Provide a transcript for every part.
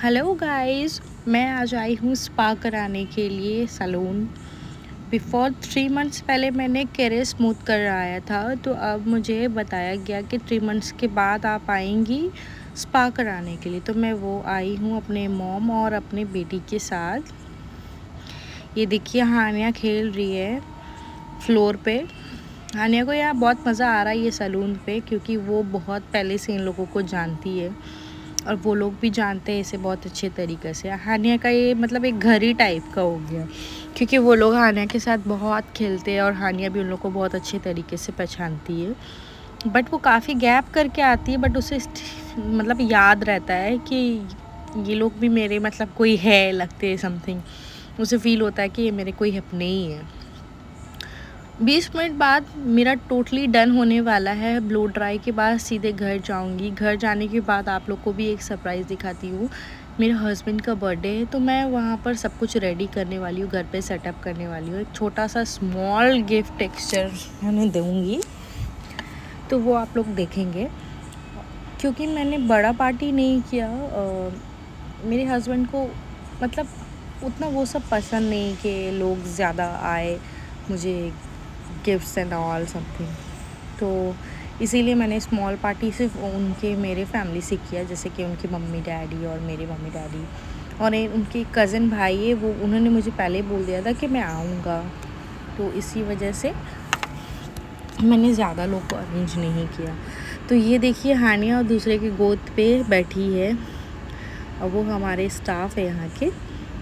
Hello guys, मैं आज आई हूँ स्पा कराने के लिए सैलून। बिफोर 3 मंथ्स पहले मैंने केरे स्मूथ कराया था, तो अब मुझे बताया गया कि 3 मंथ्स के बाद आप आएंगी स्पा कराने के लिए। तो मैं वो आई हूँ अपने मॉम और अपने बेटी के साथ। ये देखिए, हानिया खेल रही है फ्लोर पे। हानिया को यहाँ बहुत मज़ा आ रहा है ये सैलून पे, क्योंकि वो बहुत पहले से इन लोगों को जानती है और वो लोग भी जानते हैं इसे बहुत अच्छे तरीके से। हानिया का ये मतलब एक घर ही टाइप का हो गया, क्योंकि वो लोग हानिया के साथ बहुत खेलते हैं और हानिया भी उन लोग को बहुत अच्छे तरीके से पहचानती है। बट वो काफ़ी गैप करके आती है, बट उसे मतलब याद रहता है कि ये लोग भी मेरे मतलब कोई है, लगते हैं समथिंग। उसे फील होता है कि ये मेरे कोई अपने ही है। 20 मिनट बाद मेरा टोटली डन होने वाला है। ब्लो ड्राई के बाद सीधे घर जाऊंगी। घर जाने के बाद आप लोग को भी एक सरप्राइज़ दिखाती हूँ। मेरे हस्बैंड का बर्थडे है, तो मैं वहाँ पर सब कुछ रेडी करने वाली हूँ, घर पे सेटअप करने वाली हूँ। एक छोटा सा स्मॉल गिफ्ट टेक्सचर मैंने दूँगी, तो वो आप लोग देखेंगे। क्योंकि मैंने बड़ा पार्टी नहीं किया, मेरे हस्बैंड को मतलब उतना वो सब पसंद नहीं कि लोग ज़्यादा आए, मुझे गिफ्ट्स एंड ऑल समथिंग। तो इसीलिए मैंने स्मॉल पार्टी सिर्फ उनके मेरे फैमिली से किया, जैसे कि उनकी मम्मी डैडी और मेरे मम्मी डैडी और उनके कज़न भाई है, वो उन्होंने मुझे पहले बोल दिया था कि मैं आऊँगा। तो इसी वजह से मैंने ज़्यादा लोग को अरेंज नहीं किया। तो ये देखिए, हानिया और दूसरे के गोद पे बैठी है और वो हमारे स्टाफ है यहाँ के।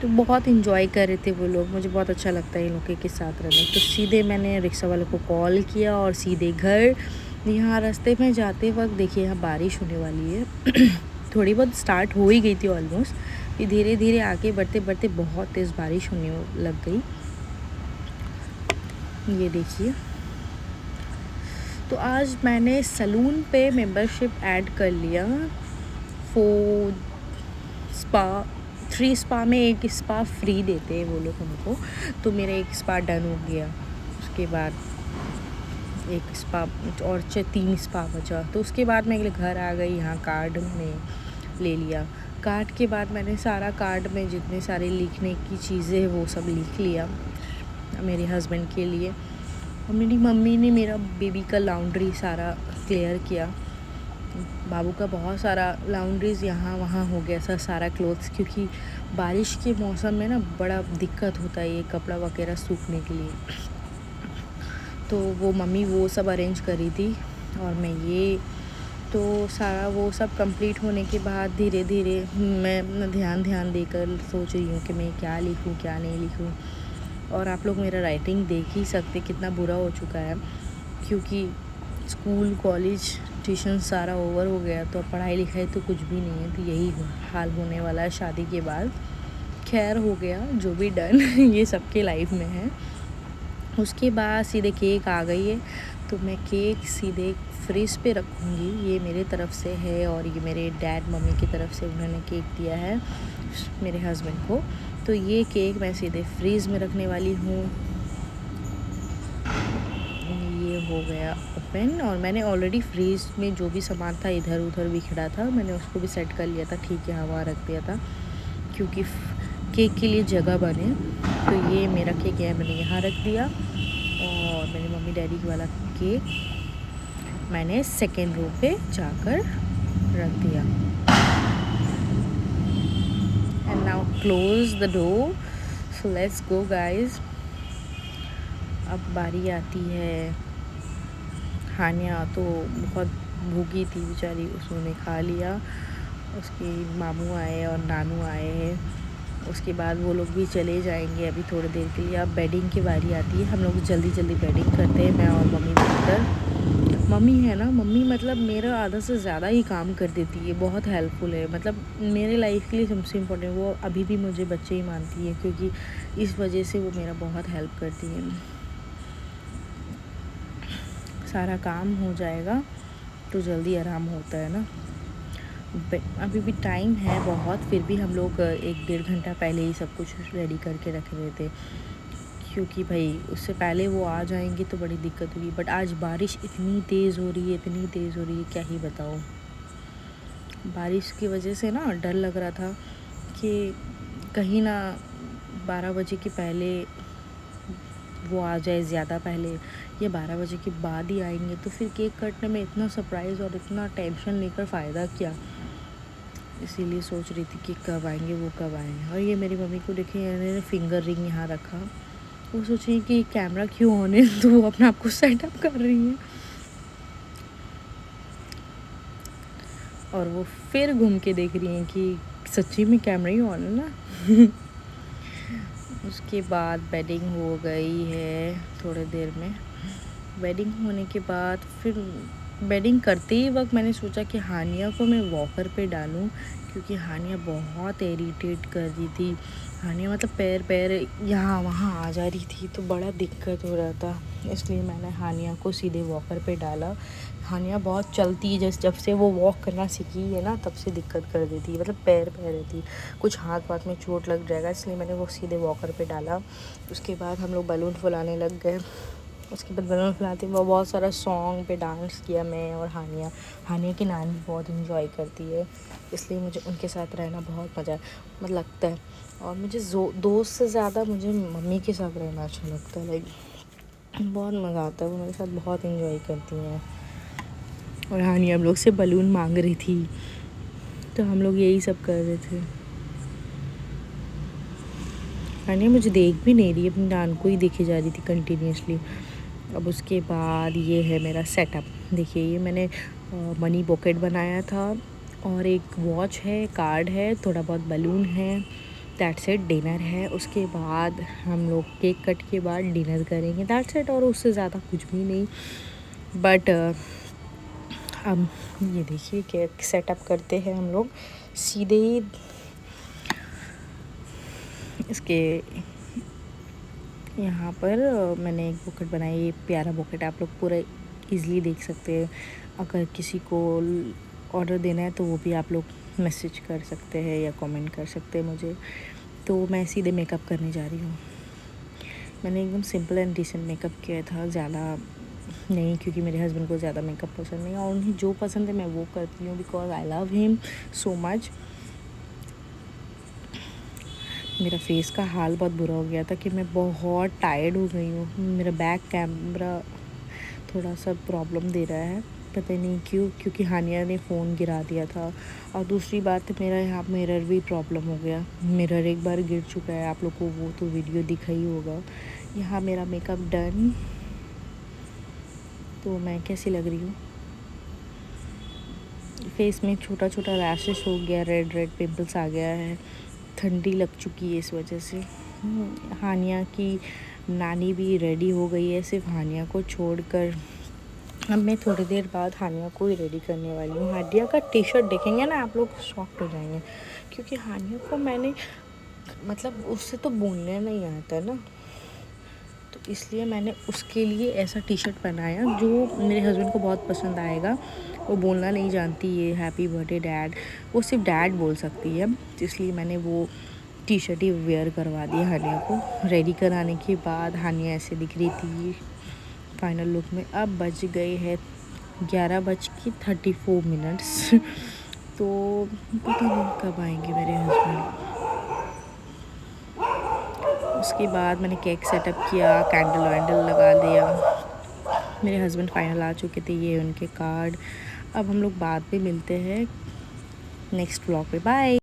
तो बहुत इन्जॉय कर रहे थे वो लोग। मुझे बहुत अच्छा लगता है इन लोगों के साथ रहना। तो सीधे मैंने रिक्शा वाले को कॉल किया और सीधे घर। यहाँ रास्ते में जाते वक्त देखिए, यहाँ बारिश होने वाली है। थोड़ी बहुत स्टार्ट हो ही गई थी ऑलमोस्ट, फिर धीरे धीरे आगे बढ़ते बढ़ते बहुत तेज़ बारिश होने लग गई। ये देखिए, तो आज मैंने सैलून पे मेंबरशिप ऐड कर लिया। 4 स्पा 3 स्पा में एक स्पा फ्री देते हैं वो लोग हमको। तो मेरा एक स्पा डन हो गया। उसके बाद एक स्पा और 3 स्पा बचा। तो उसके बाद मैं घर आ गई। यहाँ कार्ड में ले लिया। कार्ड के बाद मैंने सारा कार्ड में जितने सारे लिखने की चीज़ें हैं वो सब लिख लिया मेरे हस्बैंड के लिए। और मेरी मम्मी ने मेरा बेबी का लॉन्ड्री सारा क्लियर किया। बाबू का बहुत सारा लॉन्ड्रीज़ यहाँ वहाँ हो गया सारा क्लोथ्स, क्योंकि बारिश के मौसम में ना बड़ा दिक्कत होता है ये कपड़ा वगैरह सूखने के लिए। तो वो मम्मी वो सब अरेंज करी थी और मैं ये तो सारा वो सब कंप्लीट होने के बाद धीरे धीरे मैं ध्यान देकर सोच रही हूँ कि मैं क्या लिखूँ क्या नहीं लिखूँ। और आप लोग मेरा राइटिंग देख ही सकते कितना बुरा हो चुका है, क्योंकि स्कूल कॉलेज ट्यूशन सारा ओवर हो गया, तो पढ़ाई लिखाई तो कुछ भी नहीं है। तो यही हाल होने वाला है शादी के बाद। खैर हो गया जो भी डन। ये सबके लाइफ में है। उसके बाद सीधे केक आ गई है, तो मैं केक सीधे फ्रिज पे रखूँगी। ये मेरे तरफ से है और ये मेरे डैड मम्मी की तरफ से उन्होंने केक दिया है मेरे हस्बैंड को। तो ये केक मैं सीधे फ्रीज़ में रखने वाली हूँ। ये हो गया ओपन और मैंने ऑलरेडी फ्रीज में जो भी सामान था इधर उधर बिखरा था, मैंने उसको भी सेट कर लिया था। ठीक है, हवा रख दिया था क्योंकि केक के लिए जगह बने। तो ये मेरा केक है, मैंने यहाँ रख दिया। और मेरी मम्मी डैडी वाला केक मैंने सेकेंड रो पे जाकर रख दिया। And now close the door. So let's go guys. अब बारी आती है हानिया। तो बहुत भूखी थी बेचारी, उसने खा लिया। उसके मामू आए और नानू आए हैं। उसके बाद वो लोग भी चले जाएंगे अभी थोड़ी देर के लिए। अब बेडिंग की बारी आती है। हम लोग जल्दी जल्दी बेडिंग करते हैं, मैं और मम्मी मिलकर। मम्मी है ना, मम्मी मतलब मेरा आधा से ज़्यादा ही काम कर देती है, बहुत हेल्पफुल है। मतलब मेरे लाइफ के लिए सबसे इम्पोर्टेंट। वो अभी भी मुझे बच्चे ही मानती है, क्योंकि इस वजह से वो मेरा बहुत हेल्प करती है। सारा काम हो जाएगा तो जल्दी आराम होता है ना। अभी भी टाइम है बहुत, फिर भी हम लोग 1-1.5 घंटा पहले ही सब कुछ रेडी करके रख रहे थे, क्योंकि भाई उससे पहले वो आ जाएंगे तो बड़ी दिक्कत होगी। बट आज बारिश इतनी तेज़ हो रही है, इतनी तेज़ हो रही है, क्या ही बताओ। बारिश की वजह से ना डर लग रहा था कि कहीं ना 12 बजे के पहले वो आ जाए, ज़्यादा पहले या 12 बजे के बाद ही आएंगे, तो फिर केक कटने में इतना सरप्राइज़ और इतना टेंशन लेकर फ़ायदा क्या। इसीलिए सोच रही थी कि कब आएंगे, वो कब आएंगे। और ये मेरी मम्मी को देखे, इन्होंने फिंगर रिंग यहाँ रखा, वो सोच रही कि कैमरा क्यों ऑन है, तो वो अपने आप को सेटअप कर रही है। और वो फिर घूम के देख रही हैं कि सच्ची में कैमरा ही ऑन है ना। उसके बाद बेडिंग हो गई है थोड़ी देर में। बेडिंग होने के बाद फिर बेडिंग करते ही वक्त मैंने सोचा कि हानिया को मैं वॉकर पे डालूं, क्योंकि हानिया बहुत इरिटेट कर रही थी। हानिया मतलब पैर यहाँ वहाँ आ जा रही थी, तो बड़ा दिक्कत हो रहा था। इसलिए मैंने हानिया को सीधे वॉकर पे डाला। हानिया बहुत चलती है, जब से वो वॉक करना सीखी है ना, तब से दिक्कत कर देती है, मतलब पैर रहती, कुछ हाथ में चोट लग जाएगा, इसलिए मैंने वो सीधे वॉकर पे डाला। उसके बाद हम लोग बलून फुलाने लग गए। उसके बाद बलून फुलाते वो बहुत सारा सॉन्ग पे डांस किया मैं और हानिया। हानिया की नानी बहुत इंजॉय करती है, इसलिए मुझे उनके साथ रहना बहुत मज़ा मतलब लगता है। और मुझे दोस्त से ज़्यादा मुझे मम्मी के साथ रहना अच्छा लगता है। लाइक बहुत मज़ा आता है, वो मेरे साथ बहुत इंजॉय करती हैं। और हानिया हम लोग से बलून मांग रही थी, तो हम लोग यही सब कर रहे थे। हानिया मुझे देख भी नहीं रही, अपनी नान को ही देखे जा रही थी कंटिन्यूसली। अब उसके बाद ये है मेरा सेटअप। देखिए, ये मैंने मनी पॉकेट बनाया था, और एक वॉच है, कार्ड है, थोड़ा बहुत बलून है, दैट्स इट। डिनर है, उसके बाद हम लोग केक कट के बाद डिनर करेंगे, दैट्स इट। और उससे ज़्यादा कुछ भी नहीं। बट अब ये देखिए केक सेटअप करते हैं हम लोग सीधे ही इसके यहाँ पर। मैंने एक बुकेट बनाई, ये प्यारा बुकेट, आप लोग पूरा इजीली देख सकते हैं। अगर किसी को ऑर्डर देना है तो वो भी आप लोग मैसेज कर सकते हैं या कमेंट कर सकते हैं मुझे। तो मैं सीधे मेकअप करने जा रही हूँ। मैंने एकदम सिंपल एंड डिसेंट मेकअप किया था, ज़्यादा नहीं, क्योंकि मेरे हस्बैंड को ज़्यादा मेकअप पसंद नहीं, और उन्हें जो पसंद है मैं वो करती हूँ, because I love him so much. मेरा फेस का हाल बहुत बुरा हो गया था कि मैं बहुत टायर्ड हो गई हूँ। मेरा बैक कैमरा थोड़ा सा प्रॉब्लम दे रहा है, पता नहीं क्यों, क्योंकि हानिया ने फ़ोन गिरा दिया था। और दूसरी बात, मेरा यहाँ मिरर भी प्रॉब्लम हो गया। मिरर एक बार गिर चुका है, आप लोग को वो तो वीडियो दिखा ही होगा। यहाँ मेरा मेकअप डन। तो मैं कैसी लग रही हूँ? फेस में छोटा छोटा रैशेस हो गया, रेड पिंपल्स आ गया है, ठंडी लग चुकी है इस वजह से। हानिया की नानी भी रेडी हो गई है, सिर्फ हानिया को छोड़कर। अब मैं थोड़ी देर बाद हानिया को ही रेडी करने वाली हूँ। हानिया का टी शर्ट देखेंगे ना आप लोग शॉक्ड हो जाएंगे, क्योंकि हानिया को मैंने मतलब उससे तो बोलने नहीं आता है ना, तो इसलिए मैंने उसके लिए ऐसा टी शर्ट बनाया जो मेरे हस्बैंड को बहुत पसंद आएगा। वो बोलना नहीं जानती ये हैप्पी बर्थडे डैड, वो सिर्फ डैड बोल सकती है, तो इसलिए मैंने वो टी शर्ट ही वेयर करवा दी हानिया को। रेडी कराने के बाद हानिया ऐसे दिख रही थी फाइनल लुक में। अब बज गए हैं 11:34। तो पता नहीं कब आएंगे मेरे हस्बैंड। उसके बाद मैंने केक सेटअप किया, कैंडल वैंडल लगा दिया। मेरे हस्बैंड फाइनल आ चुके थे, ये उनके कार्ड। अब हम लोग बाद में मिलते हैं नेक्स्ट व्लॉग पे। बाय।